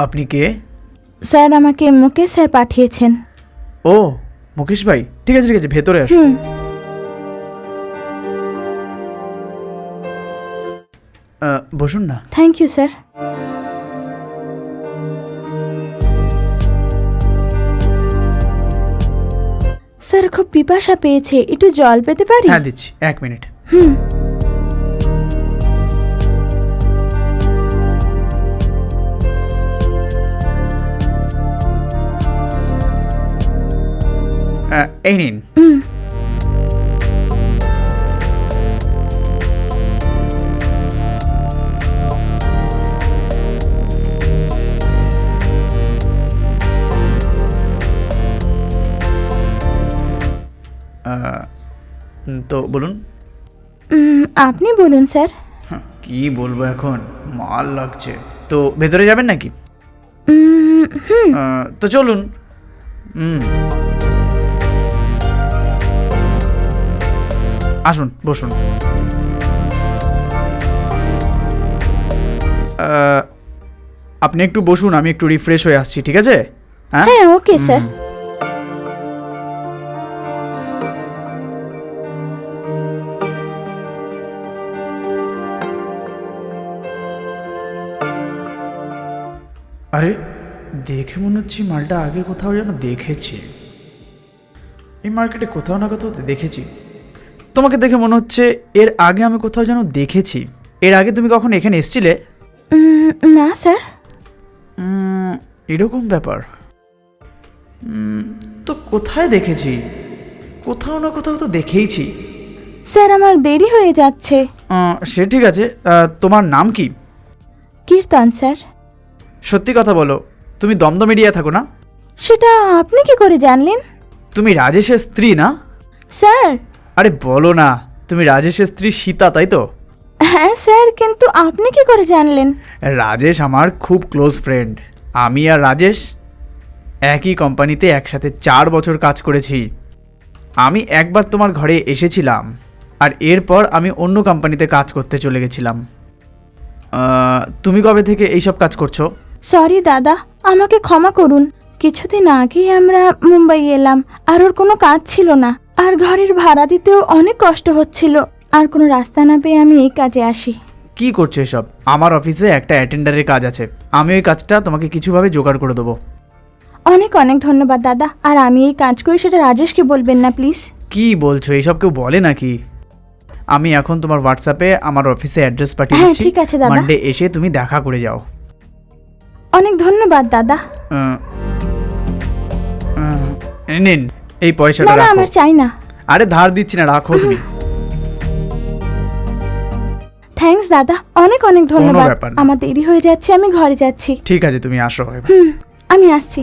আপনি কে? স্যার আমাকে মুকেশ স্যার পাঠিয়েছেন। ও মুকেশ ভাই, ঠিক আছে ঠিক আছে, ভেতরে আসুন। বসুন না। Thank you sir. স্যার খুব পিপাসা পেয়েছে, একটু জল পেতে পারি? হ্যাঁ দিচ্ছি, 1 মিনিট। এই নিন। তো বলুন। আপনি বলুন স্যার। কি বলবো এখন, মাল লাগছে। তো ভেতরে যাবেন নাকি? তো চলুন। আসুন বসুন। আপনি একটু বসুন, আমি একটু রিফ্রেশ হয়ে আসছি, ঠিক আছে? হ্যাঁ ওকে স্যার। আরে দেখে মনে হচ্ছে মালটা আগে কোথাও যেন দেখেছি, এই মার্কেটে কোথাও না কোথাও দেখেছি। তোমাকে দেখে মনে হচ্ছে এর আগে আমি কোথাও যেন দেখেছি। এর আগে তুমি কখন এখানে এসেছিলে? না স্যার। এরকম ব্যাপার। তো কোথায় দেখেছি? কোথাও না কোথাও তো দেখেইছি। স্যার আমার দেরি হয়ে যাচ্ছে। সে ঠিক আছে, তোমার নাম কি? কীর্তন স্যার। সত্যি কথা বলো, তুমি দমদম এরিয়া থাকো না? সেটা আপনি কি করে জানলেন? তুমি রাজেশের স্ত্রী না? স্যার। আরে বলো না, তুমি রাজেশের স্ত্রী সীতা, তাই তো? হ্যাঁ স্যার, কিন্তু আপনি কি করে জানলেন? রাজেশ আমার খুব ক্লোজ ফ্রেন্ড। আমি আর রাজেশ একই কোম্পানিতে একসাথে 4 বছর কাজ করেছি। আমি একবার তোমার ঘরে এসেছিলাম, আর এরপর আমি অন্য কোম্পানিতে কাজ করতে চলে গেছিলাম। তুমি কবে থেকে এইসব কাজ করছো? সরি দাদা, আমাকে ক্ষমা করুন। কিছুদিন আগেই আমরা মুম্বাই এলাম, আর ওর কোনো কাজ ছিল না, আর ঘরের ভাড়া দিতেও অনেক কষ্ট হচ্ছিল, আর কোনো রাস্তা না পেয়ে আমি এই কাজে আসি। কি করছো এসব? আমার অফিসে একটা অ্যাটেন্ডারের কাজ আছে, আমি ওই কাজটা তোমাকে কিছুভাবে জোগাড় করে দেবো। অনেক অনেক ধন্যবাদ দাদা, আর আমি এই কাজ করি সেটা রাজেশকে বলবেন না প্লিজ। কি বলছো, এইসব কেউ বলে নাকি? আমি এখন তোমার হোয়াটসঅ্যাপে আমার অফিসে অ্যাড্রেস পাঠিয়ে হ্যাঁ দিচ্ছি। ঠিক আছে দাদা। মানডে এসে তুমি দেখা করে যাও। অনেক ধন্যবাদ দাদা। নিন এই পয়সাটা না না, রাখো। আমার চাই না। আরে ধার দিচ্ছি না, রাখো তুমি। থ্যাঙ্কস দাদা, অনেক অনেক ধন্যবাদ। ব্যাপার না। আমার দেরি হয়ে যাচ্ছে, আমি ঘরে যাচ্ছি। ঠিক আছে, তুমি আসো। আমি আসছি।